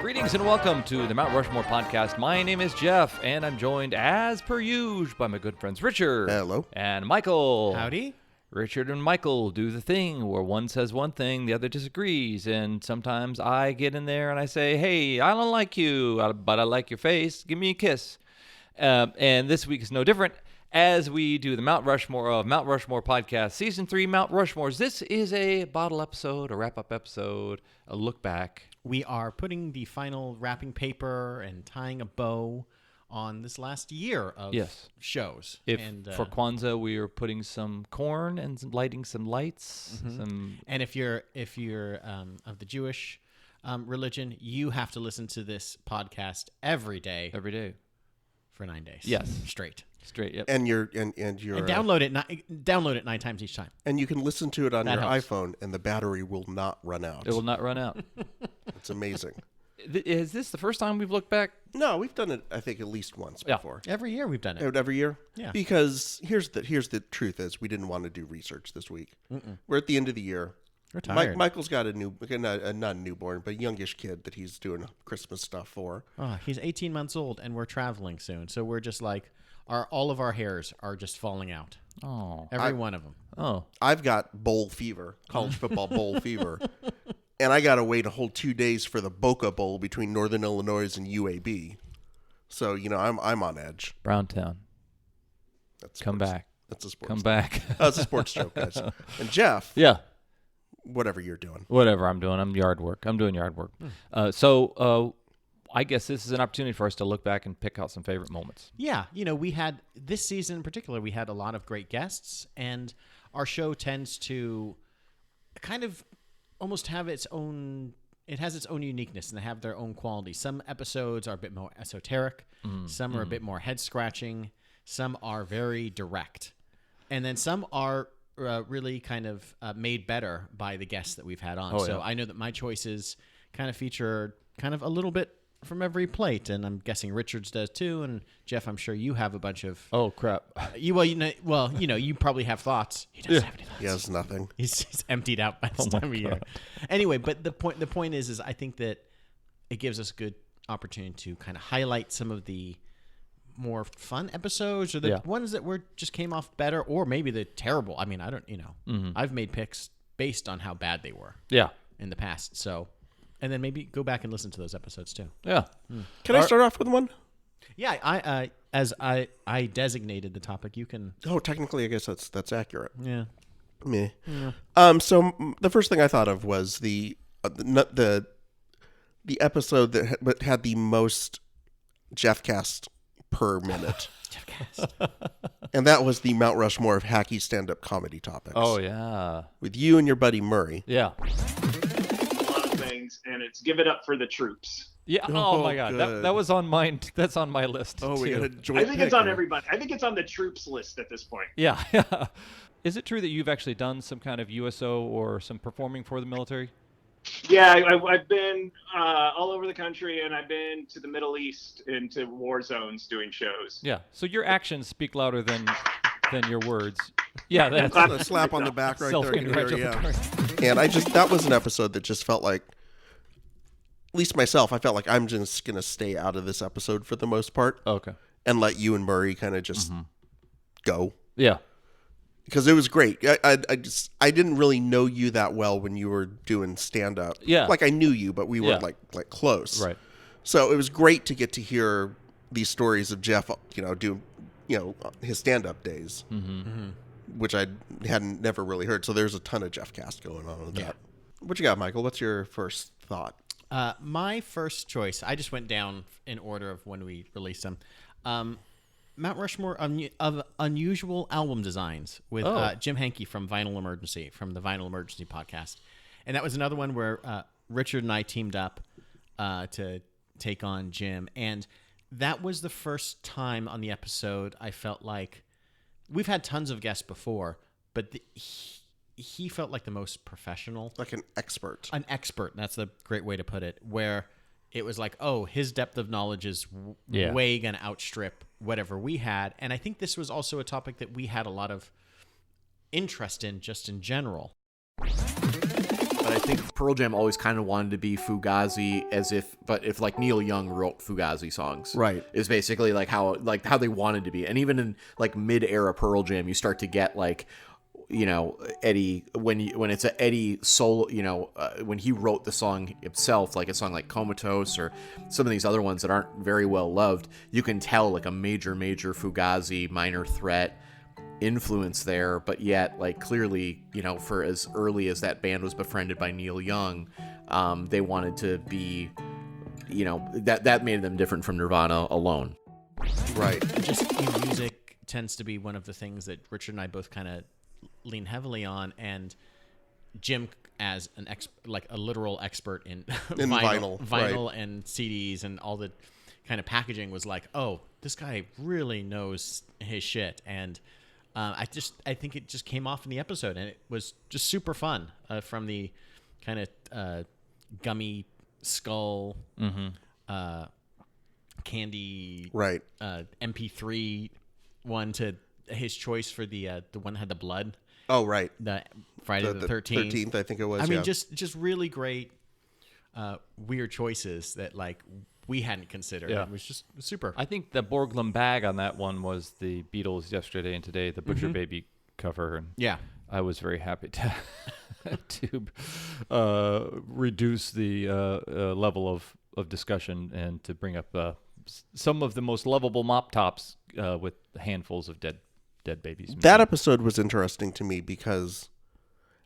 Greetings and welcome to the Mount Rushmore podcast. My name is Jeff, and I'm joined, as per usual, by my good friends Richard. Hello. And Michael. Howdy. Richard and Michael do the thing where one says one thing, the other disagrees, and sometimes I get in there and I say, hey, I don't like you, but I like your face. Give me a kiss. And this week is no different as we do the Mount Rushmore of Mount Rushmore podcast, Season 3, Mount Rushmores. This is a bottle episode, a wrap-up episode, a look back. We are putting the final wrapping paper and tying a bow on this last year of shows. For Kwanzaa, we are putting some corn and lighting some lights. And if you're of the Jewish religion, you have to listen to this podcast every day for 9 days. Yes, straight. Yep. And download it 9 times each time. And you can listen to it on your helps. iPhone, and the battery will not run out. It will not run out. It's amazing. Is this the first time we've looked back? No, we've done it, I think, at least once before. Every year we've done it. Every year? Yeah. Because here's the truth is we didn't want to do research this week. We're at the end of the year. We're tired. Michael's got not a newborn, but a youngish kid that he's doing Christmas stuff for. Oh, he's 18 months old, and we're traveling soon. So we're just like, all of our hairs are just falling out. Oh. Every one of them. Oh. I've got bowl fever, college football bowl fever. And I got to wait a whole 2 days for the Boca Bowl between Northern Illinois and UAB. So, I'm on edge. Browntown. Come back. That's a sports Come back. That's a sports joke, guys. And Jeff. Yeah. Whatever you're doing. Whatever I'm doing. I'm doing yard work. So I guess this is an opportunity for us to look back and pick out some favorite moments. Yeah. We had, this season in particular, we had a lot of great guests, and our show tends to kind of almost have its own uniqueness, and they have their own quality. Some episodes are a bit more esoteric. Some are a bit more head-scratching. Some are very direct. And then some are really kind of made better by the guests that we've had on. So I know that my choices kind of feature kind of a little bit from every plate, and I'm guessing Richard's does too. And Jeff, I'm sure you have a bunch of. Oh crap! You probably have thoughts. He doesn't have any thoughts. He has nothing. He's emptied out by this time of year. Anyway, but the point is I think that it gives us a good opportunity to kind of highlight some of the more fun episodes, or the ones that just came off better, or maybe the terrible. I mean, I don't. I've made picks based on how bad they were. Yeah. In the past, so. And then maybe go back and listen to those episodes too. Yeah. Can I start off with one? Yeah, I designated the topic. You can. Oh, technically, I guess that's accurate. Yeah. Meh. Yeah. So the first thing I thought of was the episode that had the most Jeff cast per minute. Jeff cast. And that was the Mount Rushmore of hacky stand-up comedy topics. Oh yeah. With you and your buddy Murray. Yeah. And it's Give It Up for the Troops. Yeah. Oh my God. That was on mine. That's on my list. Oh, we too. got a joint I think it's on pick. everybody. I think it's on the troops list at this point. Yeah. Is it true that you've actually done some kind of USO or some performing for the military? Yeah, I've been all over the country, and I've been to the Middle East into war zones doing shows. Yeah. So your actions speak louder than your words. Yeah, that's a slap on the back right there. Yeah. And that was an episode that just felt like, at least myself, I felt like I'm just going to stay out of this episode for the most part. Okay. And let you and Murray kind of just go. Yeah. Because it was great. I didn't really know you that well when you were doing stand up. Yeah. Like I knew you, but we weren't like close. Right. So it was great to get to hear these stories of Jeff, doing, his stand up days, which I hadn't never really heard. So there's a ton of Jeff cast going on with that. What you got, Michael? What's your first thought? My first choice, I just went down in order of when we released them. Mount Rushmore of unusual album designs with Jim Henke from the Vinyl Emergency podcast. And that was another one where Richard and I teamed up to take on Jim. And that was the first time on the episode I felt like we've had tons of guests before, but he felt like the most professional. Like an expert. An expert. That's a great way to put it. Where it was like, oh, his depth of knowledge is way going to outstrip whatever we had. And I think this was also a topic that we had a lot of interest in just in general. But I think Pearl Jam always kind of wanted to be Fugazi but if like Neil Young wrote Fugazi songs, Right. is basically like how they wanted to be. And even in like mid-era Pearl Jam, you start to get like, you know, Eddie, when it's a Eddie solo, you know, when he wrote the song himself, like a song like Comatose or some of these other ones that aren't very well loved, you can tell like a major Fugazi, Minor Threat influence there, but yet like clearly, you know, for as early as that band was befriended by Neil Young, they wanted to be, you know, that made them different from Nirvana alone. Right. Just music tends to be one of the things that Richard and I both kind of lean heavily on, and Jim as like a literal expert in vinyl right. and CDs and all the kind of packaging was like, oh, this guy really knows his shit. And I think it just came off in the episode, and it was just super fun, from the kind of gummy skull candy Right. MP3 one to his choice for the one that had the blood. Oh, right. The Friday the 13th. 13th, I think it was. I mean, yeah. just really great, weird choices that like we hadn't considered. Yeah. It was just super. I think the Borglum bag on that one was the Beatles Yesterday and Today, the Butcher Baby cover. And Yeah. I was very happy to reduce the level of discussion and to bring up some of the most lovable mop tops with handfuls of dead babies. That episode was interesting to me because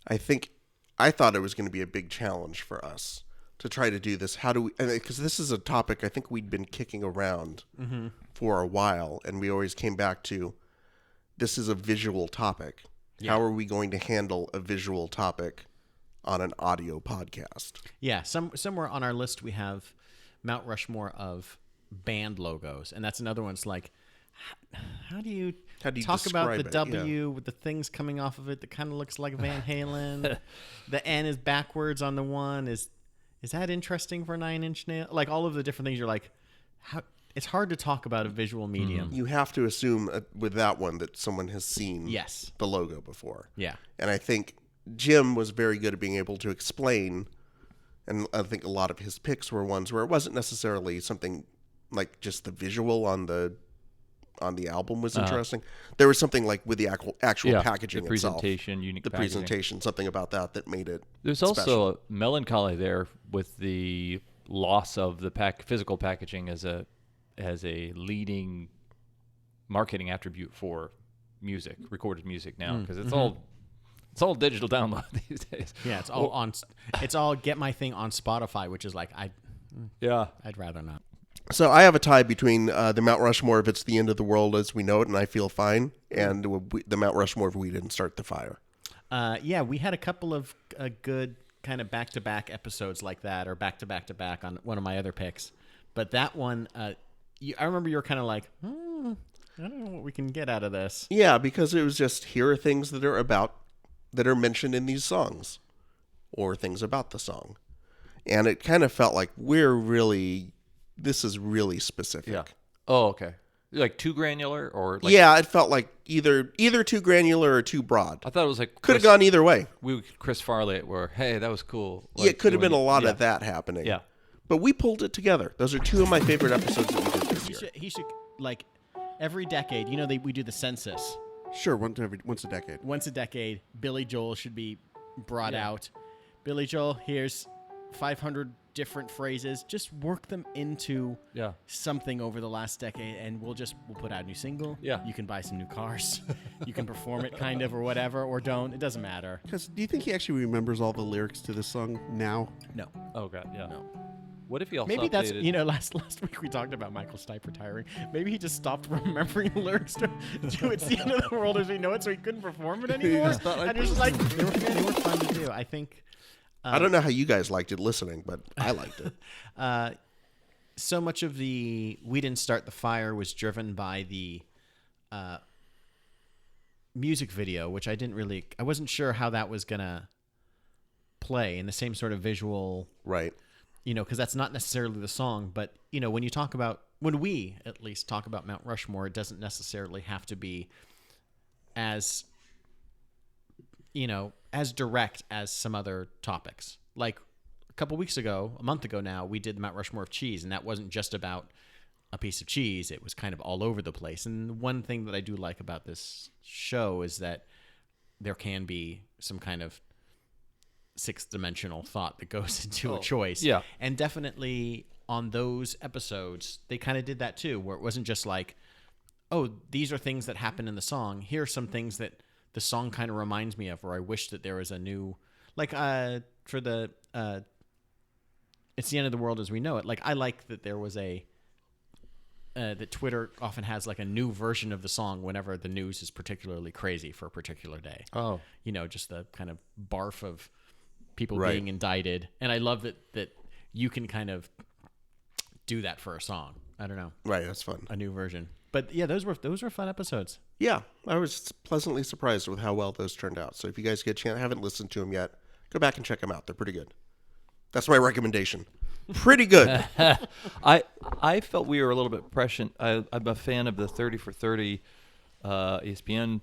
I thought it was going to be a big challenge for us to try to do this. How do we, because this is a topic I think we'd been kicking around for a while, and we always came back to, this is a visual topic. Yeah. How are we going to handle a visual topic on an audio podcast? Yeah, somewhere on our list we have Mount Rushmore of band logos, and that's another one. It's like, how do you talk about the W with the things coming off of it that kind of looks like Van Halen? The N is backwards on the one. Is that interesting for Nine Inch Nails? Like all of the different things, you're like, how? It's hard to talk about a visual medium. You have to assume with that one that someone has seen the logo before. Yeah. And I think Jim was very good at being able to explain, and I think a lot of his picks were ones where it wasn't necessarily something like just the visual on the album was interesting. There was something like with the actual packaging the presentation, itself, unique the packaging. Presentation, something about that made it There's special. also a melancholy there with the loss of the physical packaging as a leading marketing attribute for music, recorded music now, because it's all digital download these days. Yeah, it's all get my thing on Spotify, which is like I'd rather not. So I have a tie between the Mount Rushmore of It's the End of the World as We Know It and I Feel Fine, and the Mount Rushmore of We Didn't Start the Fire. Yeah, we had a couple of good kind of back-to-back episodes like that, or back-to-back-to-back on one of my other picks. But that one, I remember you were kind of like, I don't know what we can get out of this. Yeah, because it was just, here are things that are mentioned in these songs, or things about the song. And it kind of felt like this is really specific. Yeah. Oh, okay. Like too granular, or like, yeah, it felt like either too granular or too broad. I thought it was like could have gone either way. We Chris Farley it where, hey, that was cool. Like, yeah, it could have been a lot of that happening. Yeah. But we pulled it together. Those are two of my favorite episodes that we did this year. He should like every decade. You know, we do the census. Sure, once a decade. Once a decade, Billy Joel should be brought out. Billy Joel, here's 500 different phrases. Just work them into something over the last decade, and we'll put out a new single. Yeah, you can buy some new cars. You can perform it kind of or whatever, or don't. It doesn't matter. Because do you think he actually remembers all the lyrics to this song now? No. Oh god, yeah. No. What if he also maybe that's updated... last week we talked about Michael Stipe retiring. Maybe he just stopped remembering the lyrics to It's the End of the World as We Know It, so he couldn't perform it anymore. And it was like they were fun to do. I think. I don't know how you guys liked it listening, but I liked it. So much of the We Didn't Start the Fire was driven by the music video, which I wasn't sure how that was gonna play in the same sort of visual, right? You know, because that's not necessarily the song, but you know, when we at least talk about Mount Rushmore, it doesn't necessarily have to be as, you know, as direct as some other topics. Like a month ago now, we did the Mount Rushmore of cheese, and that wasn't just about a piece of cheese. It was kind of all over the place. And one thing that I do like about this show is that there can be some kind of sixth dimensional thought that goes into a choice. Yeah. And definitely on those episodes, they kind of did that too, where it wasn't just like, oh, these are things that happen in the song. Here are some things that the song kind of reminds me of, or I wish that there was a new, like for the It's the End of the World as We Know It. Like, I like that there was that Twitter often has like a new version of the song whenever the news is particularly crazy for a particular day. Oh. Just the kind of barf of people Right. being indicted. And I love that you can kind of do that for a song. I don't know. Right, that's fun. A new version. But yeah, those were fun episodes. Yeah, I was pleasantly surprised with how well those turned out. So if you guys get a chance, haven't listened to them yet, go back and check them out. They're pretty good. That's my recommendation. Pretty good. I felt we were a little bit prescient. I'm a fan of the 30 for 30 ESPN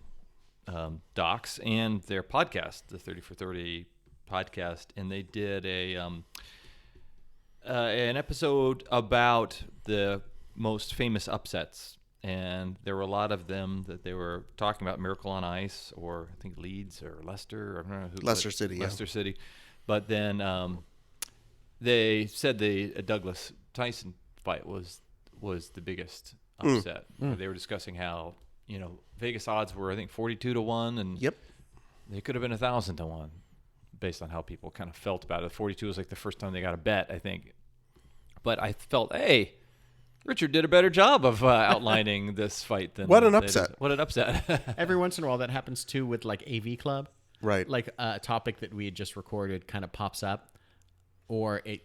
docs and their podcast, the 30 for 30 podcast, and they did an episode about the most famous upsets, and there were a lot of them that they were talking about. Miracle on Ice, or I think Leeds or Leicester, I don't know who. Leicester City, yeah. Leicester City, but then they said the Douglas Tyson fight was the biggest upset. They were discussing how Vegas odds were, I think, 42-1, and Yep. they could have been 1,000-1, based on how people kind of felt about it. 42 was like the first time they got a bet, I think. But I felt, hey, Richard did a better job of outlining this fight than What an they upset. did. What an upset! Every once in a while, that happens too with like AV Club. Right. Like a topic that we had just recorded kind of pops up, or it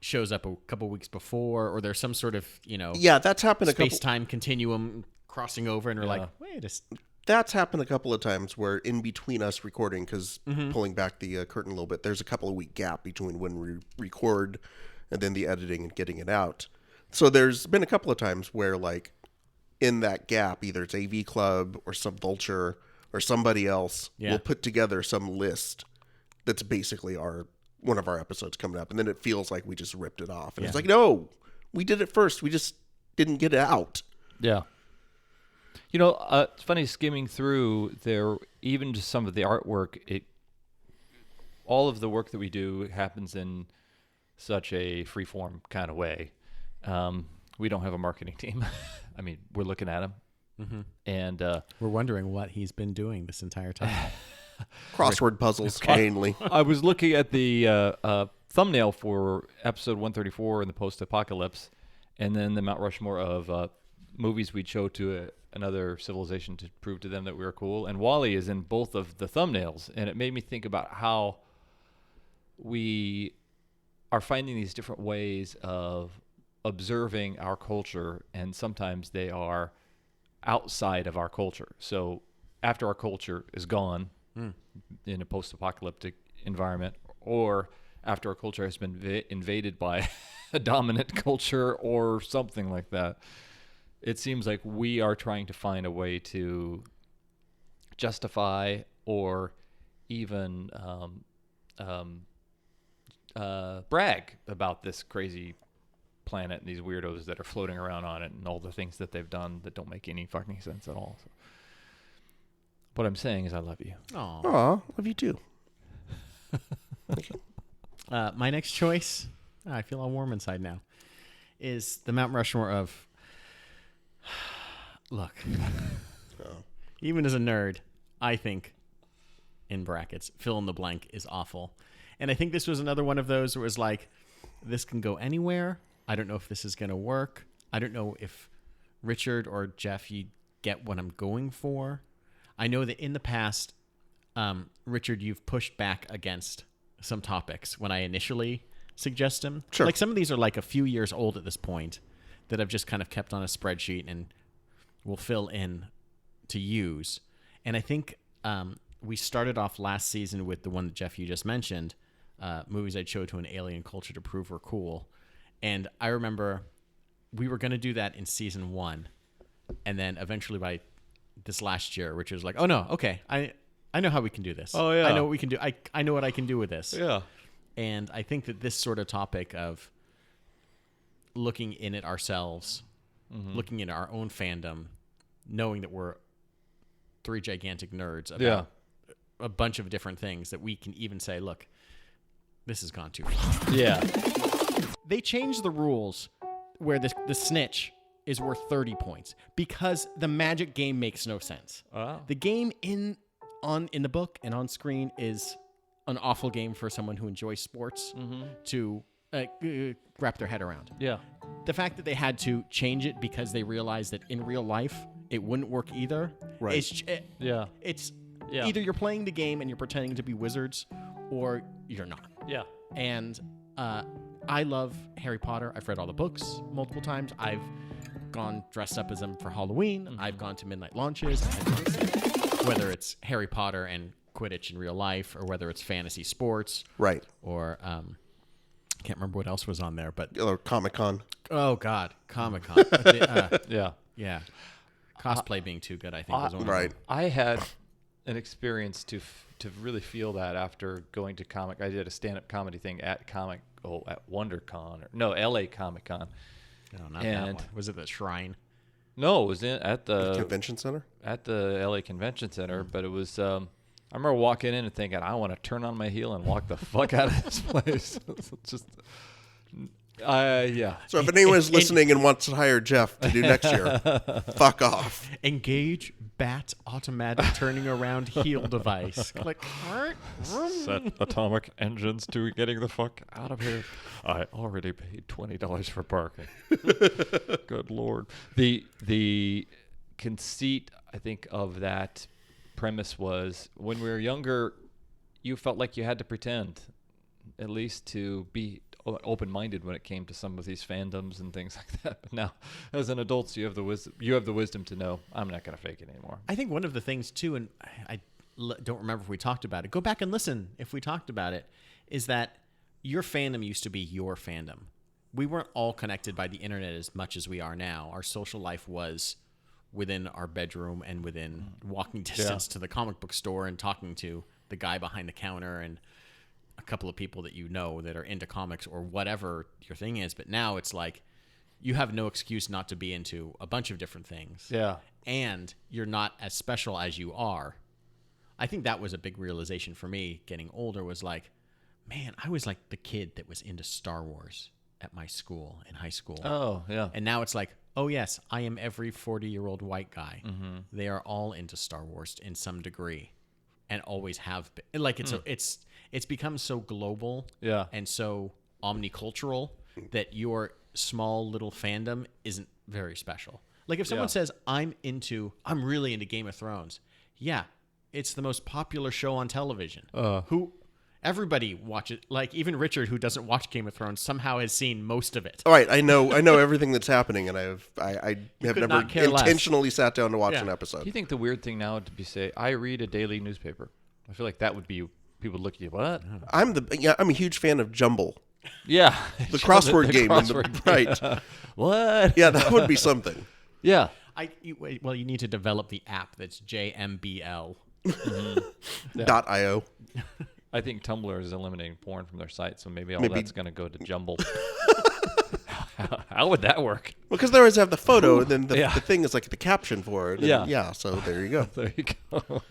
shows up a couple weeks before, or there's some sort of Yeah, that's happened a couple. space-time continuum crossing over, and we're like, wait a That's happened a couple of times where in between us recording, because pulling back the curtain a little bit, there's a couple of week gap between when we record and then the editing and getting it out. So there's been a couple of times where, like, in that gap, either it's AV Club or Subvulture or somebody else will put together some list that's basically one of our episodes coming up, and then it feels like we just ripped it off. And it's like, no, we did it first. We just didn't get it out. Yeah. It's funny skimming through there, even just some of the artwork. All of the work that we do happens in such a free-form kind of way. We don't have a marketing team. I mean, we're looking at them, and we're wondering what he's been doing this entire time. Crossword puzzles, mainly. I was looking at the thumbnail for episode 134 in the post-apocalypse, and then the Mount Rushmore of movies we'd show to another civilization to prove to them that we were cool. And Wally is in both of the thumbnails, and it made me think about how we are finding these different ways of observing our culture, and sometimes they are outside of our culture. So after our culture is gone in a post-apocalyptic environment, or after our culture has been invaded by a dominant culture or something like that, it seems like we are trying to find a way to justify or even brag about this crazy planet and these weirdos that are floating around on it and all the things that they've done that don't make any fucking sense at all. So, what I'm saying is I love you. Aw, love you too. My next choice, I feel all warm inside now, is the Mount Rushmore of... Look, even as a nerd, I think, in brackets, fill in the blank is awful. And I think this was another one of those where it was like, this can go anywhere. I don't know if this is going to work. I don't know if Richard or Jeff, you get what I'm going for. I know that in the past, Richard, you've pushed back against some topics when I initially suggest them. Sure. Like some of these are like a few years old at this point that I've just kind of kept on a spreadsheet and will fill in to use. And I think we started off last season with the one that Jeff, you just mentioned, movies I'd show to an alien culture to prove we're cool. And I remember we were going to do that in season 1. And then eventually by this last year, Richard was like, oh no, okay. I know how we can do this. Oh, yeah. I know what we can do. I know what I can do with this. Yeah. And I think that this sort of topic of looking in at ourselves, looking in our own fandom, knowing that we're three gigantic nerds about a bunch of different things, that we can even say, look, this has gone too far. Yeah. They changed the rules where the snitch is worth 30 points because the Magic game makes no sense. Oh. The game in the book and on screen is an awful game for someone who enjoys sports to wrap their head around. Yeah. The fact that they had to change it because they realized that in real life it wouldn't work either. Right. It's either you're playing the game and you're pretending to be wizards, or you're not. Yeah. And I love Harry Potter. I've read all the books multiple times. I've gone dressed up as them for Halloween. I've gone to midnight launches. Whether it's Harry Potter and Quidditch in real life, or whether it's fantasy sports, Right. or can't remember what else was on there, but Or Comic-Con. oh god, Comic-Con. Yeah. Yeah, cosplay being too good, I think, was one. Right. I had an experience to really feel that after going to comic. I did a stand-up comedy thing at WonderCon, LA Comic Con. No, not that one. Was it the Shrine? No, it was at the Convention Center? at the LA Convention Center, but it was. I remember walking in and thinking, I want to turn on my heel and walk the fuck out of this place. Just, yeah. So if anyone's listening and wants to hire Jeff to do next year, fuck off. Engage bat automatic turning around heel device. Click. Set atomic engines to getting the fuck out of here. I already paid $20 for parking. Good Lord. The conceit, I think, of that premise was when we were younger, you felt like you had to pretend, at least to be open-minded when it came to some of these fandoms and things like that. But now, as an adult, you have the wisdom to know I'm not going to fake it anymore. I think one of the things too, and I don't remember if we talked about it. Go back and listen if we talked about it. Is that your fandom used to be your fandom. We weren't all connected by the internet as much as we are now. Our social life was within our bedroom and within walking distance to the comic book store and talking to the guy behind the counter and a couple of people that you know that are into comics or whatever your thing is. But now it's like you have no excuse not to be into a bunch of different things. Yeah. And you're not as special as you are. I think that was a big realization for me getting older, was like, man, I was like the kid that was into Star Wars at my school in high school. Oh, yeah. And now it's like, oh, yes, I am every 40-year-old white guy. They are all into Star Wars in some degree and always have been. Like, it's become so global and so omnicultural that your small little fandom isn't very special. Like, if someone says, I'm really into Game of Thrones, yeah, it's the most popular show on television. Everybody watches, like even Richard, who doesn't watch Game of Thrones, somehow has seen most of it. All right, I know everything that's happening, and I have never not care less. intentionally sat down to watch an Do episode. you think the weird thing now would be say, I read a daily newspaper? I feel like that would be, people look at you, what? I'm a huge fan of Jumble, Yeah. the crossword game. Right? What? Yeah, that would be something. Yeah. You need to develop the app that's JMBL. .io. I think Tumblr is eliminating porn from their site, so maybe Maybe- that's going to go to Jumble. How would that work? Because they always have the photo, and then the Yeah. thing is like the caption for it. Yeah. And yeah. So there you go. There you go.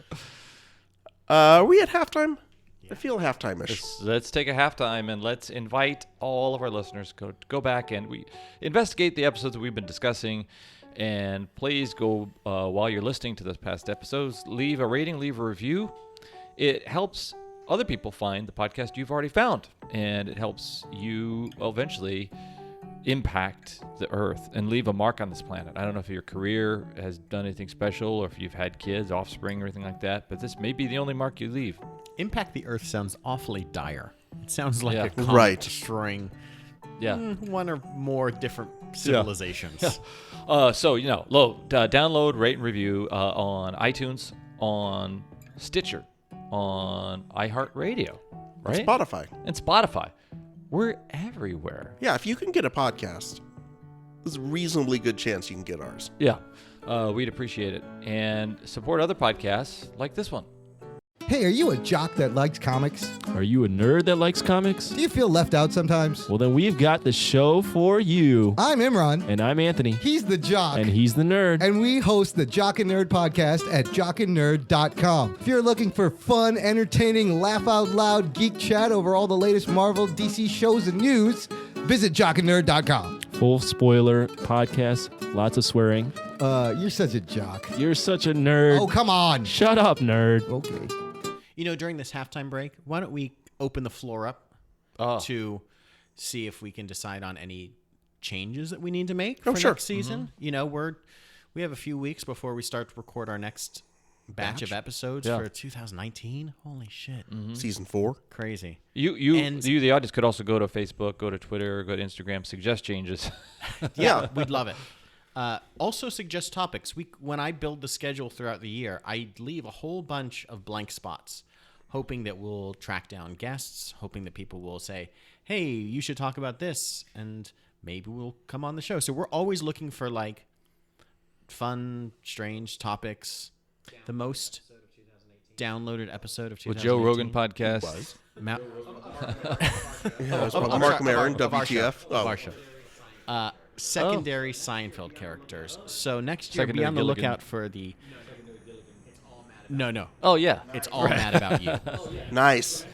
Are we at halftime? I feel halftime-ish. Let's take a halftime and let's invite all of our listeners to go back and we investigate the episodes that we've been discussing. And please go, while you're listening to those past episodes, leave a rating, leave a review. It helps other people find the podcast you've already found. And it helps you eventually impact the earth and leave a mark on this planet. I don't know if your career has done anything special or if you've had kids, offspring, or anything like that, but this may be the only mark you leave. Impact the Earth sounds awfully dire. It sounds like a comet Right. destroying Yeah. one or more different civilizations. So, download, rate, and review on iTunes, on Stitcher, on iHeartRadio, right? Spotify. And Spotify. We're everywhere. Yeah, if you can get a podcast, there's a reasonably good chance you can get ours. Yeah. We'd appreciate it. And support other podcasts like this one. Hey, are you a jock that likes comics? Are you a nerd that likes comics? Do you feel left out sometimes? Well, then we've got the show for you. I'm Imran. And I'm Anthony. He's the jock. And he's the nerd. And we host the Jock and Nerd podcast at jockandnerd.com. If you're looking for fun, entertaining, laugh out loud geek chat over all the latest Marvel, DC shows and news, visit jockandnerd.com. Full spoiler podcast, lots of swearing. You're such a jock. You're such a nerd. Oh, come on. Shut up, nerd. Okay. You know, during this halftime break, why don't we open the floor up to see if we can decide on any changes that we need to make for next season? You know, we have a few weeks before we start to record our next batch of episodes for 2019. Holy shit. Season 4. Crazy. You, the audience, could also go to Facebook, go to Twitter, go to Instagram, suggest changes. Yeah, we'd love it. Also suggest topics. When I build the schedule throughout the year, I leave a whole bunch of blank spots, hoping that we'll track down guests, hoping that people will say, hey, you should talk about this, and maybe we'll come on the show. So we're always looking for like fun, strange topics. The most downloaded episode of 2018. With Joe Rogan podcast. Was. Mark Maron, WTF. Of our show. Secondary Seinfeld characters. So next year, be on the lookout for the... No. Oh, yeah. It's all mad about you. Nice.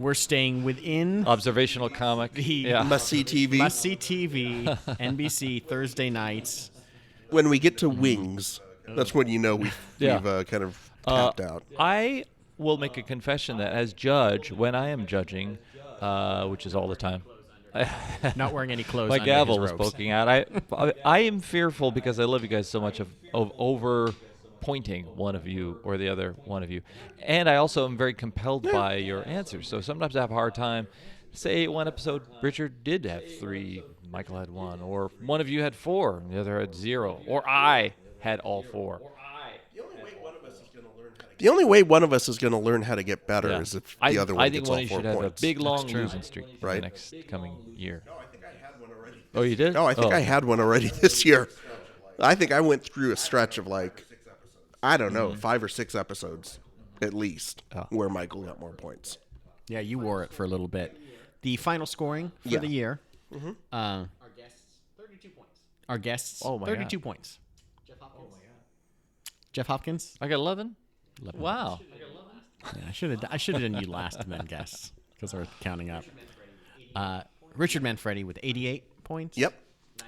We're staying within Observational comic. the Must-see TV. must-see TV, NBC, Thursday nights. When we get to Wings, that's when you know we've kind of tapped out. I will make a confession that as judge, when I am judging, which is all the time, Not wearing any clothes. my under gavel his was robes. poking out. I am fearful because I love you guys so much of over pointing one of you or the other one of you, and I also am very compelled by your answers. So sometimes I have a hard time. Say one episode, Richard did have 3, Michael had 1, or one of you had 4, and the other had 0, or I had all 4. The only way one of us is going to learn how to get better is if the I other one think gets one all of you 4 should have points. a big long losing streak for the Right. next coming year. No, I think I had one already. Oh, you did? No, I think I had one already this year. I think I went through a stretch of like, I don't know, 5 or 6 episodes at least, where Michael got more points. Yeah, you wore it for a little bit. The final scoring for the year. Our guests, 32 points. Our guests, Oh, my 32 God. points. Jeff Hopkins? I got 11? Wow. Yeah, I should have done you last and then guests because we're counting up. Richard Manfredi with 88 points. Yep.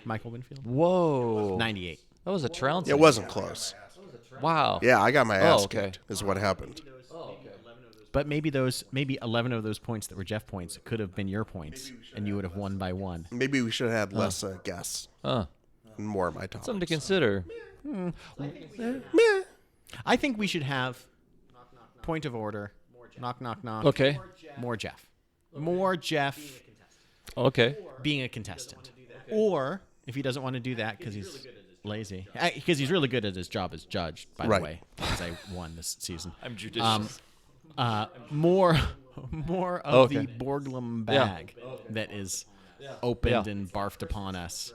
Michael Winfield, Whoa. 98. That was a trounce. It wasn't close. Wow. Yeah, I got my ass okay. kicked is what happened. But maybe 11 of those points that were Jeff points could have been your points, and you would have won by 1. Maybe we should have had less guests Huh. and more of my topics. Something to consider. I think we should have point of order. Knock, knock, knock. Okay. More Jeff. More Jeff Okay. being a contestant. Or if he doesn't want to do that because he's lazy, because he's really good at his job as judge, by Right. the way, because I won this season. I'm judicious. More of Okay. the Borglum bag that is opened and barfed upon us.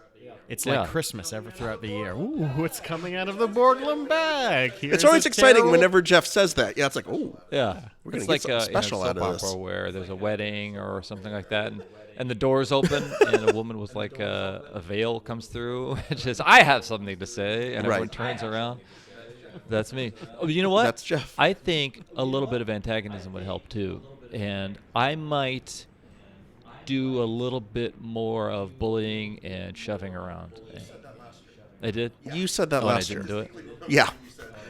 It's like Christmas throughout the year. Ooh, what's coming out of the Borglum bag? It's always exciting whenever Jeff says that. Yeah, it's like, oh, Yeah. We're gonna It's get like something special in a out of soap this. opera where there's a wedding or something like that, and the doors open, and a woman with like a veil comes through, and says, I have something to say, and everyone Right. turns around. That's me. Oh, you know what? That's Jeff. I think a little bit of antagonism would help too, and I might do a little bit more of bullying and shoving around. I did. You said that Oh, and I last year. didn't do it. Yeah.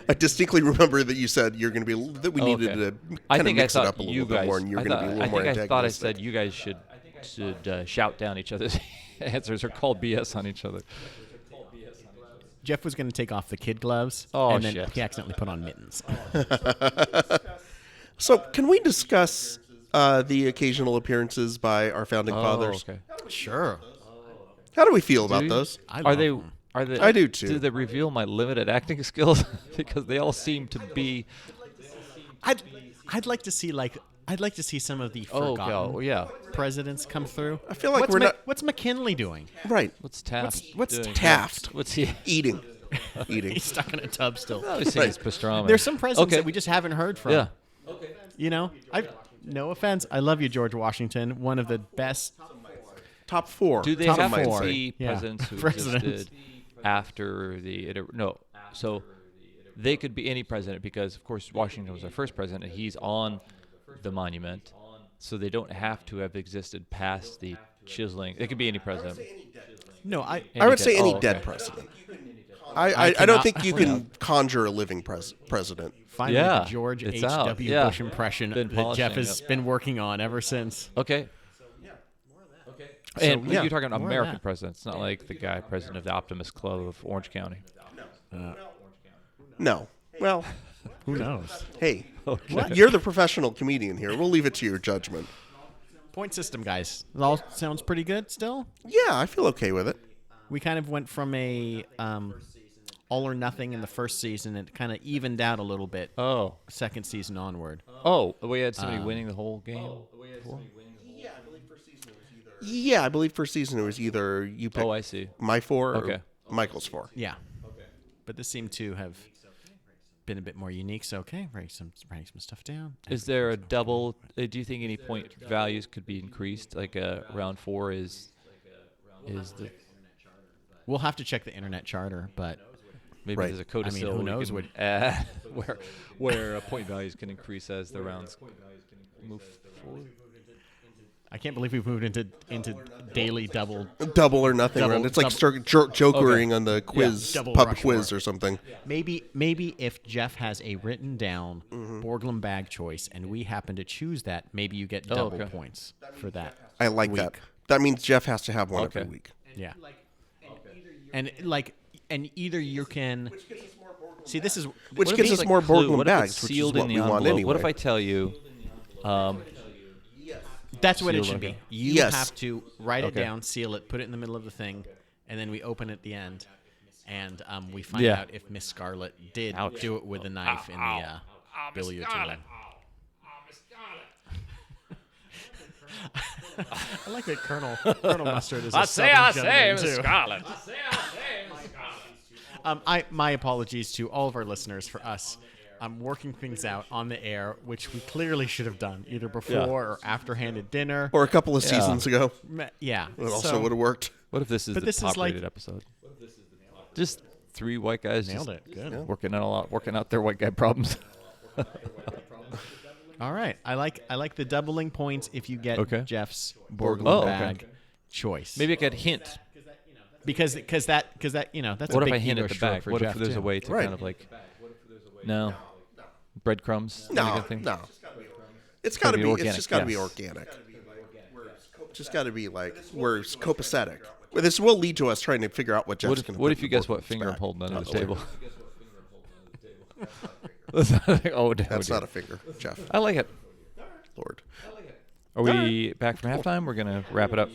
I distinctly remember that you said you're going to be that we needed Okay. to I kind of think mix I it thought up a you little bit guys. more, and you're going to be a little more I thought I antagonistic. said you guys should shout down each other's answers or call BS on each other. Jeff was going to take off the kid gloves, Oh, and then shit. he accidentally put on mittens. So, can we discuss the occasional appearances by our founding fathers? Okay. Sure. How do we feel about you? those? Are they? Are they? I do, too. Do they reveal my limited acting skills? Because they all seem to be. I'd like to see some of the forgotten yeah. presidents come through. I feel like what's we're not What's McKinley doing? right. What's Taft? What's doing? Taft What's he? eating. He's stuck in a tub still. I was saying it's pastrami. There's some presidents Okay. that we just haven't heard from. Yeah. You know, no offense. I love you, George Washington. One of the best. Top 4. Do they Top have four. to be Yeah. presidents who Presidents. existed after no? So they could be any president because, of course, Washington was our first president. He's on the monument, so they don't have to have existed past the chiseling. It could be any president. No, I would say any dead okay. president. I don't cannot- think you can conjure a living president. finally Yeah, the George it's H.W. out. Yeah. Bush impression Been that Jeff polishing has it. been working on ever since. Okay. And yeah. you're talking about More of American that. presidents, not like the guy president of the Optimist Club of Orange County. No. Well, Who knows? hey, you're the professional comedian here. We'll leave it to your judgment. Point system, guys. It all sounds pretty good still. Yeah, I feel okay with it. We kind of went from a all or nothing in the first season. It kind of evened out a little bit. Oh. Second season onward. Oh, we had somebody winning the whole game? Yeah, I believe first season it was either you picked Oh, I see. my 4 Okay. or Michael's 4. Yeah. But this seemed to have been a bit more unique. So okay, writing some stuff down. Is there a double? Do you think any point values could be increased? Like round 4 is the We'll have to check the internet charter, but maybe Right. there's a codicil who we knows can what- add where point values can increase as the rounds move forward. I can't believe we've moved into daily double. Double or nothing Double- round. It's like double- jokering on the quiz, Double pub Rushmore. quiz or something. Maybe if Jeff has a written down Mm-hmm. Borglum bag choice and we happen to choose that, maybe you get Oh, double okay. points for that. I like that. week. That means Jeff has to have one Okay. every week. Yeah. And either you can see this is Which What if gives it's us like more Clue? Borglum What if bags, it's which is sealed what in we the want envelope? anyway. What if I tell you? that's what it Seal, should be. okay. You Yes. have to write it Okay. down, seal it, put it in the middle of the thing, and then we open at the end, and we find Yeah. out if Miss Scarlet did Ouch. do it with a knife in the billiards room. I like that Colonel Mustard is a Southern gentleman, too. Scarlet. My apologies to all of our listeners for us working things out on the air, which we clearly should have done either before or after handed dinner. Or a couple of seasons ago. Yeah. It also would have worked. What if this is But the this is top-rated like- episode? Just 3 white guys Nailed just it. Good. working out their white guy problems. All right. I like the doubling points if you get Okay. Jeff's Borglum Oh, okay. bag choice. Maybe I could hint. because that that's What a if big I hint ego at the stroke back? for What Jeff if there's too. a way to Right. kind of like no breadcrumbs? any No, good thing? no. It's got to be be. organic, It's just got to be yes. organic. It's just got to be like we're copacetic. Well, this will lead to us trying to figure out what Jeff's going to. What if you guess what finger I'm holding under the table? Oh, That's not a finger, Jeff. I like it. Lord. Are we back from halftime? We're gonna wrap it up.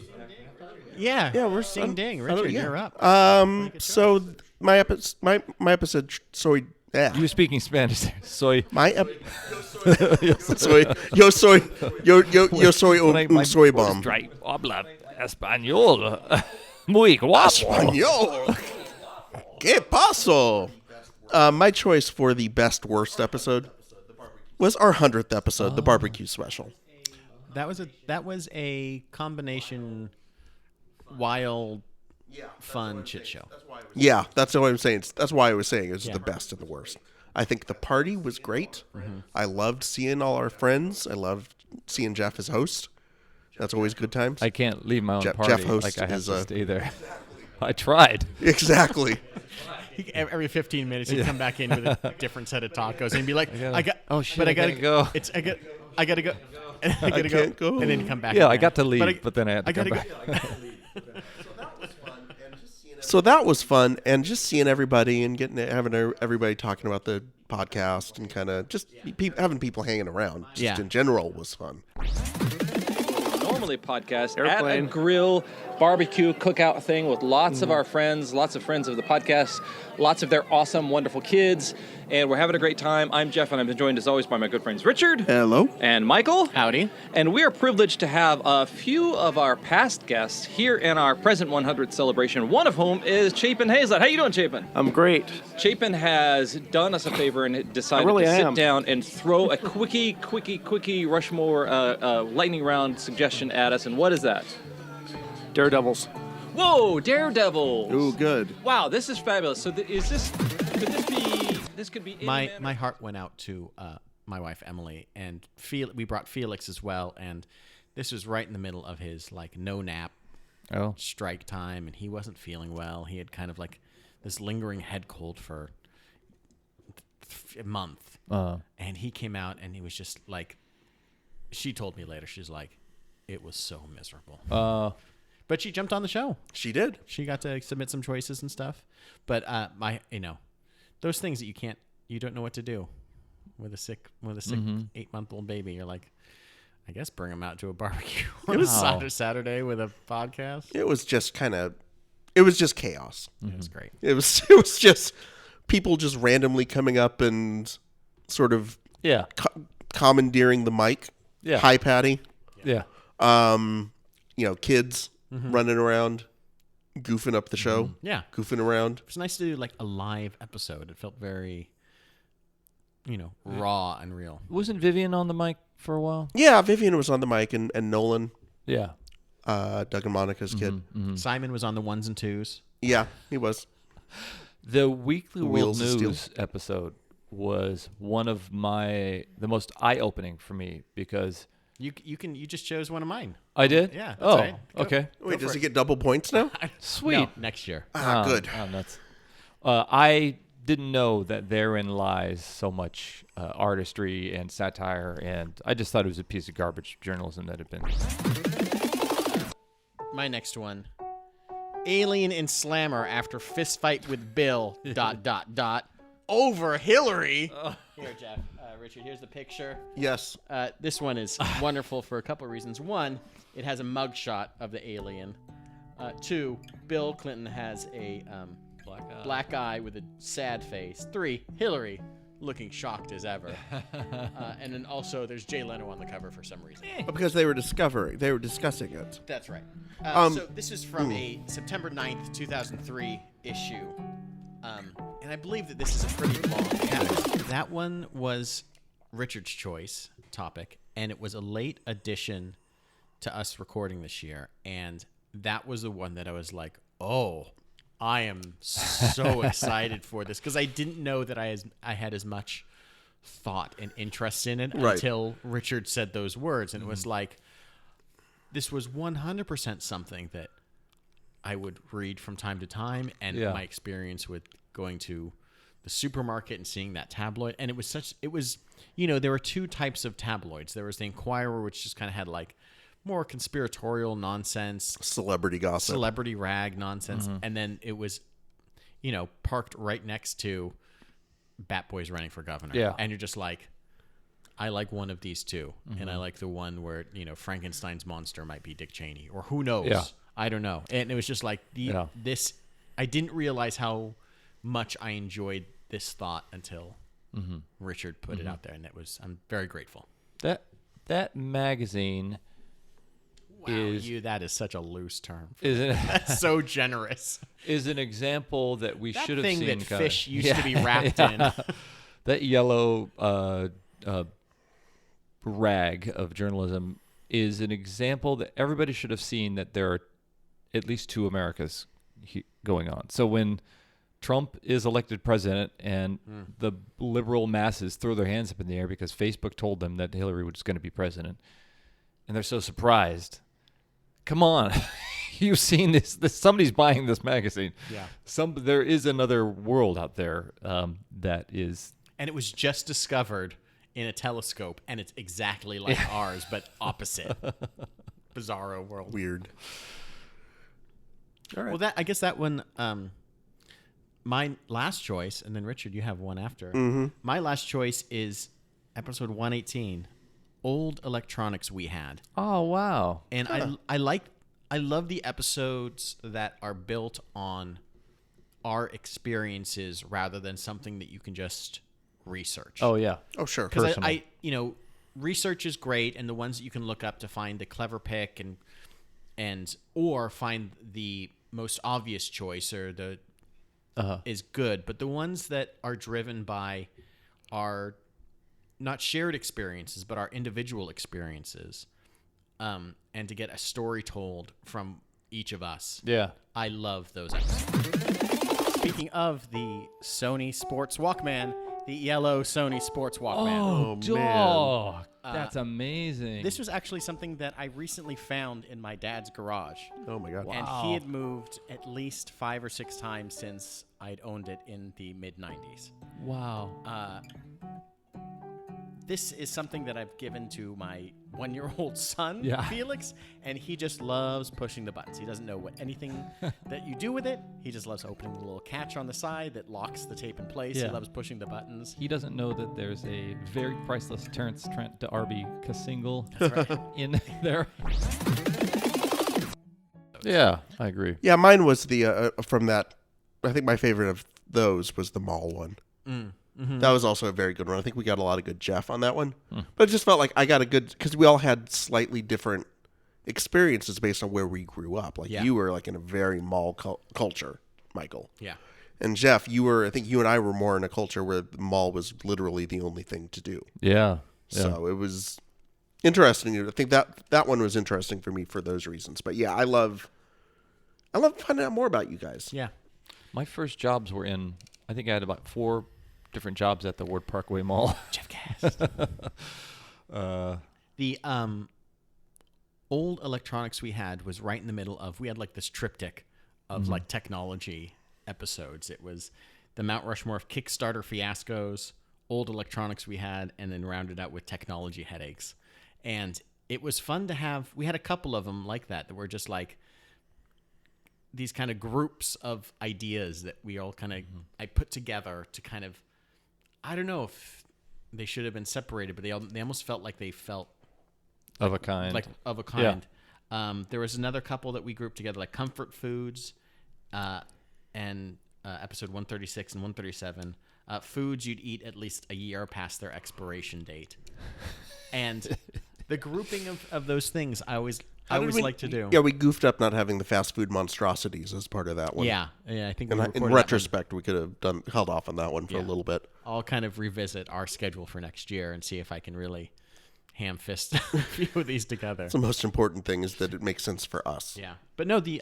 Yeah. we're ding ding. I don't- Richard, yeah. you're up. So my episode. Sorry. Yeah. You were speaking Spanish there. Soy. My soy. Yo soy. Yo soy un soy bomb. Habla español. Muy guapo. Español. ¿Qué pasó? My choice for the best worst episode was our 100th episode, the barbecue special. That was a combination wild fun shit show. Yeah, that's what I'm saying. That's why I was saying it was the best and the worst. I think the party was great. I loved seeing all our friends. I loved seeing Jeff as host. That's always good times. I can't leave my own Jeff party. host Like I have is to a- stay there. I tried. Exactly. Every 15 minutes, he'd come back in with a different set of tacos and be like, "I got, oh, shit, but I gotta go. I gotta go, and I gotta can't go. and then you come back. Yeah, I again. got to leave, but then I had to come gotta back. So that was fun, and just seeing everybody and having everybody talking about the podcast and kind of just having people hanging around. Just Yeah. in general was fun. normally podcast Airplane. at a grill, barbecue, cookout thing with lots of our friends, lots of friends of the podcast, lots of their awesome, wonderful kids, and we're having a great time. I'm Jeff, and I'm joined as always by my good friends Richard. Hello. And Michael. Howdy. And we are privileged to have a few of our past guests here in our present 100th celebration, one of whom is Chapin Hazlett. How you doing, Chapin? I'm great. Chapin has done us a favor and decided really to sit am. down and throw a quickie Rushmore lightning round suggestion at us. And what is that? Daredevils. Whoa, Daredevils! Ooh, good. Wow, this is fabulous. So is this? Could this be? This could be. My heart went out to my wife Emily, and we brought Felix as well, and this was right in the middle of his like no nap strike time, and he wasn't feeling well. He had kind of like this lingering head cold for a month, and he came out and he was just like, she told me later, she's like, it was so miserable. But she jumped on the show. She did. She got to submit some choices and stuff. But those things that you don't know what to do with a sick 8-month-old baby. You're like, I guess bring him out to a barbecue on a Saturday with a podcast. It was just chaos. It was great. It was just people just randomly coming up and sort of commandeering the mic. Yeah. Hi, Patty. Yeah. Kids running around, goofing up the show. Yeah. Goofing around. It was nice to do like a live episode. It felt very, raw and real. Wasn't Vivian on the mic for a while? Yeah, Vivian was on the mic and Nolan, Yeah. Doug and Monica's kid. Simon was on the ones and twos. Yeah, he was. The Weekly World Wheels of Steel. News episode was one of the most eye-opening for me because You just chose one of mine. I did. Yeah, that's Oh, right. Go. okay. Wait, does he get double points now? Sweet. No, next year. Good. Oh, nuts. I didn't know that therein lies so much artistry and satire, and I just thought it was a piece of garbage journalism that had been. My next one. Alien in Slammer after fistfight with Bill, ... over Hillary. Here, Jeff. Richard, here's the picture. Yes. This one is wonderful for a couple of reasons. One, it has a mugshot of the alien. Two, Bill Clinton has a black eye with a sad face. Three, Hillary looking shocked as ever. And then also there's Jay Leno on the cover for some reason. Because they were discussing it. That's right. So this is from a September 9th, 2003 issue. And I believe that this is a pretty long one. That one was Richard's choice topic, and it was a late addition to us recording this year. And that was the one that I was like, oh, I am so excited for this, because I didn't know that I had as much thought and interest in it until Richard said those words. And it was like, this was 100% something that I would read from time to time, and my experience with going to the supermarket and seeing that tabloid. And it was there were two types of tabloids. There was the Inquirer, which just kind of had like more conspiratorial nonsense, Celebrity gossip, celebrity rag nonsense. And then it was, parked right next to Bat Boys running for governor. Yeah. And you're just like, I like one of these two. And I like the one where, Frankenstein's monster might be Dick Cheney, or who knows? Yeah. I don't know. And it was just like this. I didn't realize how much I enjoyed this thought until Richard put it out there, and I'm very grateful. That magazine that is such a loose term. Isn't it? That's so generous. Is an example that we should have seen. That thing that fish used to be wrapped in. That yellow rag of journalism is an example that everybody should have seen, that there are at least two Americas going on. So when Trump is elected president and the liberal masses throw their hands up in the air because Facebook told them that Hillary was going to be president, and they're so surprised. Come on. You've seen this. Somebody's buying this magazine. Yeah. There is another world out there that is. And it was just discovered in a telescope, and it's exactly like ours, but opposite. Bizarro world. Weird. All right. Well, I guess that one, my last choice, and then Richard, you have one after. Mm-hmm. My last choice is episode 118, Old Electronics We Had. Oh, wow. And I love the episodes that are built on our experiences rather than something that you can just research. Oh, yeah. Oh, sure. Because I research is great, and the ones that you can look up to find the clever pick and or find the most obvious choice or the is good. But the ones that are driven by our not shared experiences, but our individual experiences, and to get a story told from each of us. Yeah. I love those episodes. Speaking of the Sony Sports Walkman, the yellow Sony Sports Walkman. Oh, dog. That's amazing. This was actually something that I recently found in my dad's garage. Oh my God. And he had moved at least 5 or 6 times since I'd owned it in the mid-90s. Wow. This is something that I've given to my 1-year-old son, Yeah. Felix, and he just loves pushing the buttons. He doesn't know what anything that you do with it. He just loves opening the little catch on the side that locks the tape in place. Yeah. He loves pushing the buttons. He doesn't know that there's a very priceless Terrence Trent D'Arby single in there. Yeah, I agree. Yeah, mine was the from that. I think my favorite of those was the mall one. That was also a very good one. I think we got a lot of good Jeff on that one. But it just felt like I got a good, because we all had slightly different experiences based on where we grew up. Like you were like in a very mall culture, Michael. Yeah. And Jeff, I think you and I were more in a culture where the mall was literally the only thing to do. Yeah. So it was interesting. I think that one was interesting for me for those reasons. But yeah, I love finding out more about you guys. Yeah. My first jobs were I think I had about 4 different jobs at the Ward Parkway Mall. Jeff Cast. The old electronics we had was right in the middle of, we had like this triptych of like technology episodes. It was the Mount Rushmore of Kickstarter fiascos, old electronics we had, and then rounded out with technology headaches. And it was fun to have, we had a couple of them like that were just like these kind of groups of ideas that we all kind of, I put together to kind of, I don't know if they should have been separated, but they almost felt like they felt Of a kind. like of a kind. There was another couple that we grouped together, like Comfort Foods, and episode 136 and 137. Foods you'd eat at least a year past their expiration date. And the grouping of those things, I always like to do. Yeah, we goofed up not having the fast food monstrosities as part of that one. Yeah, I think In retrospect, we could have held off on that one for a little bit. I'll kind of revisit our schedule for next year and see if I can really ham fist a few of these together. The most important thing is that it makes sense for us. Yeah, but no, the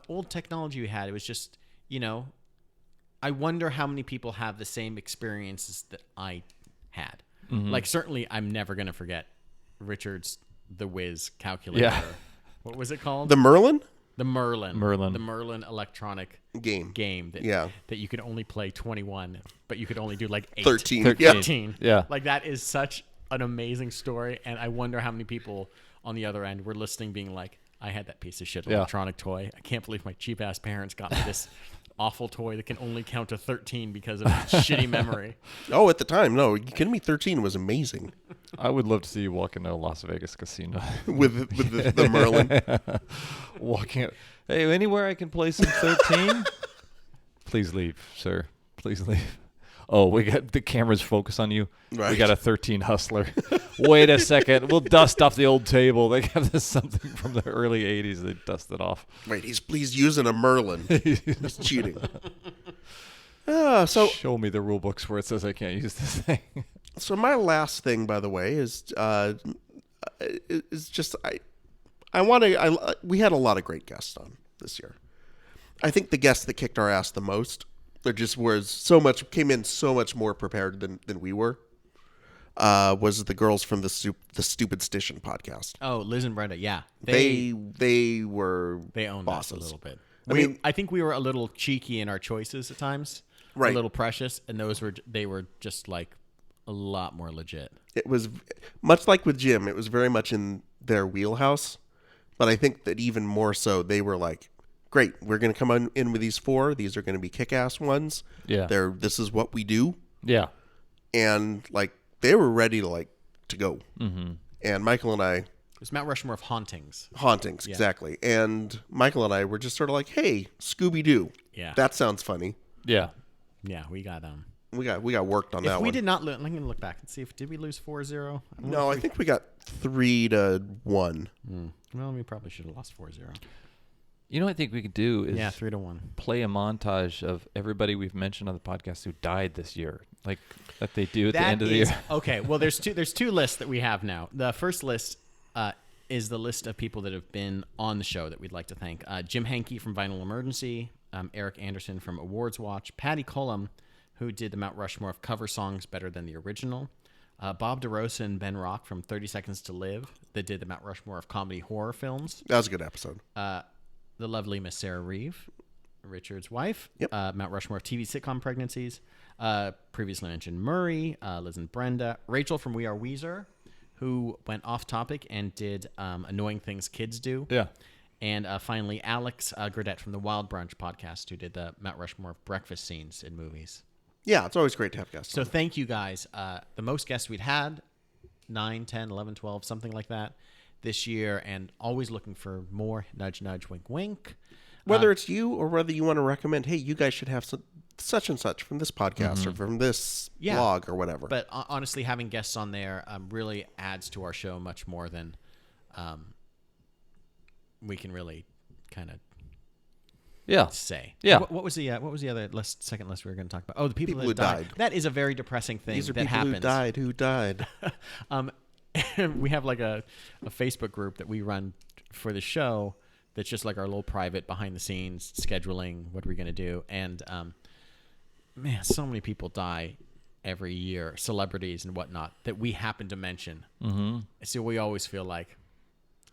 old technology we had, it was just, I wonder how many people have the same experiences that I had. Like, certainly, I'm never gonna forget Richard's The Whiz calculator. Yeah. What was it called? The Merlin? The Merlin. Merlin. The Merlin electronic Game that you could only play 21, but you could only do like 8. 13. 13. Yeah. Like, that is such an amazing story, and I wonder how many people on the other end were listening being like, I had that piece of shit electronic toy. I can't believe my cheap-ass parents got me this awful toy that can only count to 13 because of its shitty memory. Oh, at the time, no. Are you kidding me? 13 was amazing. I would love to see you walk into a Las Vegas casino. with the Merlin. Walking, hey, anywhere I can play some 13? Please leave, sir. Please leave. Oh, we got the camera's focus on you. Right. We got a 13 hustler. Wait a second. We'll dust off the old table. They have this something from the early 80s. They dust it off. Wait, he's using a Merlin. He's cheating. Show me the rule books where it says I can't use this thing. So my last thing, by the way, is just we had a lot of great guests on this year. I think the guest that kicked our ass the most, there just came in so much more prepared than we were, was the girls from the Stupid Station podcast. Oh, Liz and Brenda, yeah. They owned bosses. us a little bit. I I think we were a little cheeky in our choices at times. Right. A little precious, and they were just like a lot more legit. It was much like with Jim. It was very much in their wheelhouse, but I think that even more so, they were like, great, we're going to come in with these 4. These are going to be kick-ass ones. Yeah. This is what we do. Yeah. And like, they were ready to like to go. Mm-hmm. And Michael and I... It's Mount Rushmore of hauntings. Hauntings, exactly. And Michael and I were just sort of like, hey, Scooby-Doo. Yeah. That sounds funny. Yeah. Yeah, we got We got worked on that If we one. did not lose, I'm going to look back and see if did we lose 4-0? No, I think we got 3-1. Well, we probably should have lost 4-0. You know what I think we could do is 3-1. play a montage of everybody we've mentioned on the podcast who died this year, like that they do at the end of the year. Okay, well, there's two lists that we have now. The first list is the list of people that have been on the show that we'd like to thank. Jim Hankey from Vinyl Emergency, Eric Anderson from Awards Watch, Patty Cullum, who did the Mount Rushmore of cover songs better than the original, Bob DeRosa and Ben Rock from 30 Seconds to Live that did the Mount Rushmore of comedy horror films. That was a good episode. The lovely Miss Sarah Reeve, Richard's wife. Yep. Mount Rushmore of TV sitcom pregnancies. Previously mentioned Murray, Liz and Brenda. Rachel from We Are Weezer, who went off topic and did Annoying Things Kids Do. Yeah. And finally, Alex Gradette from the Wild Brunch podcast, who did the Mount Rushmore of breakfast scenes in movies. Yeah, it's always great to have guests. So thank you guys. The most guests we'd had, 9, 10, 11, 12, something like that this year, and always looking for more. Nudge, nudge, wink, wink. Whether it's you or whether you want to recommend, hey, you guys should have such and such from this podcast or from this blog or whatever. But honestly, having guests on there really adds to our show much more than we can really kind of say. Yeah. What was the other second list we were going to talk about? Oh, the people who that died. died. That is a very depressing thing. These are that people happens. who died. We have like a Facebook group that we run for the show that's just like our little private behind the scenes scheduling, what are we going to do. And man, so many people die every year, celebrities and whatnot, that we happen to mention. Mm-hmm. So we always feel like,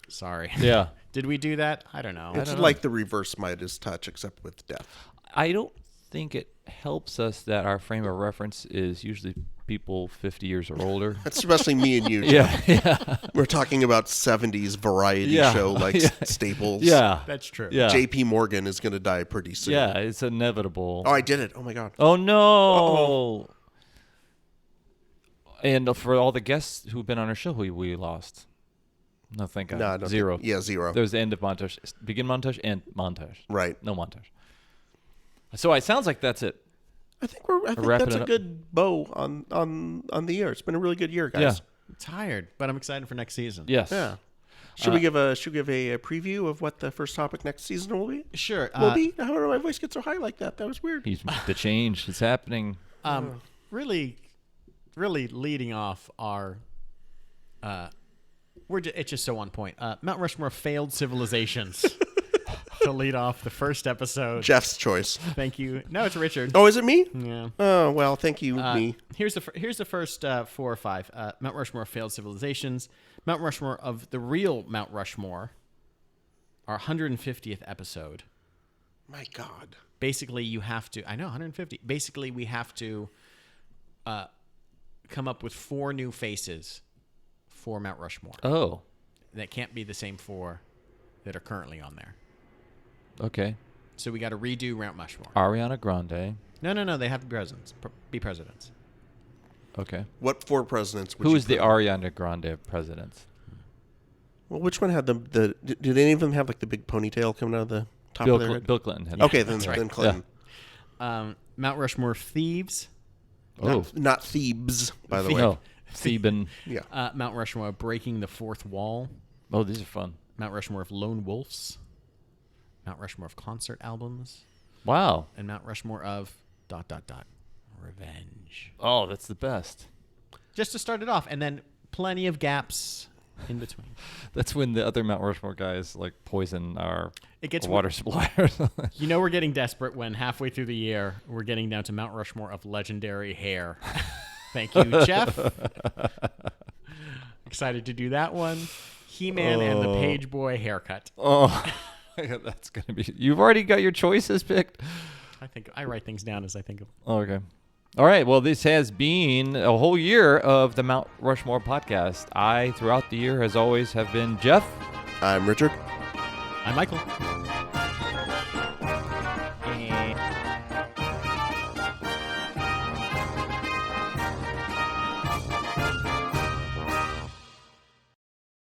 sorry. Yeah. Did we do that? I don't know. It's like the reverse Midas touch, except with death. I don't think it helps us that our frame of reference is usually people 50 years or older. That's especially me and you. Yeah. We're talking about 70s variety show like staples. Yeah. That's true. Yeah. JP Morgan is going to die pretty soon. Yeah, it's inevitable. Oh, I did it. Oh, my God. Oh, no. Uh-oh. And for all the guests who've been on our show, we lost. No, thank God. No, I don't Zero. think- yeah, zero. There was the end of montage. Begin montage, end montage. Right. No montage. So it sounds like that's it. I think wrapping that's it a up. good bow on the year. It's been a really good year, guys. Yeah. I'm tired, but I'm excited for next season. Yes. Yeah. Should we give a preview of what the first topic next season will be? Sure. Will be? How did my voice get so high like that? That was weird. He's the change. It's happening. Really leading off our it's just so on point. Mount Rushmore failed civilizations to lead off the first episode. Jeff's choice. Thank you. No, it's Richard. Oh, is it me? Yeah. Oh, well, thank you, me. Here's the first 4 or 5. Mount Rushmore failed civilizations. Mount Rushmore of the real Mount Rushmore, our 150th episode. My God. Basically, you have to. I know 150. Basically, we have to come up with 4 new faces for Mount Rushmore. Oh. That can't be the same 4 that are currently on there. Okay. So we got to redo Mount Rushmore. Ariana Grande. No. They have to be presidents. Okay. What 4 presidents would Who you is the put? Ariana Grande president? Well, which one had the did any of them have like the big ponytail coming out of the top of their head? Bill Clinton. Had Okay, then Clinton. Mount Rushmore of thieves. Oh. Not Thebes, by the way. No. Theban. Yeah. Mount Rushmore of breaking the fourth wall. Oh, these are fun. Mount Rushmore of lone wolves. Mount Rushmore of concert albums. Wow. And Mount Rushmore of ... revenge. Oh, that's the best. Just to start it off, and then plenty of gaps in between. That's when the other Mount Rushmore guys like poison our gets water supply or something. You know we're getting desperate when halfway through the year we're getting down to Mount Rushmore of legendary hair. Thank you, Jeff. Excited to do that one. He-Man and the Page Boy haircut. Oh, that's gonna be. You've already got your choices picked. I think I write things down as I think of. Okay. All right. Well, this has been a whole year of the Mount Rushmore podcast. I, throughout the year, as always, have been Jeff. I'm Richard. I'm Michael.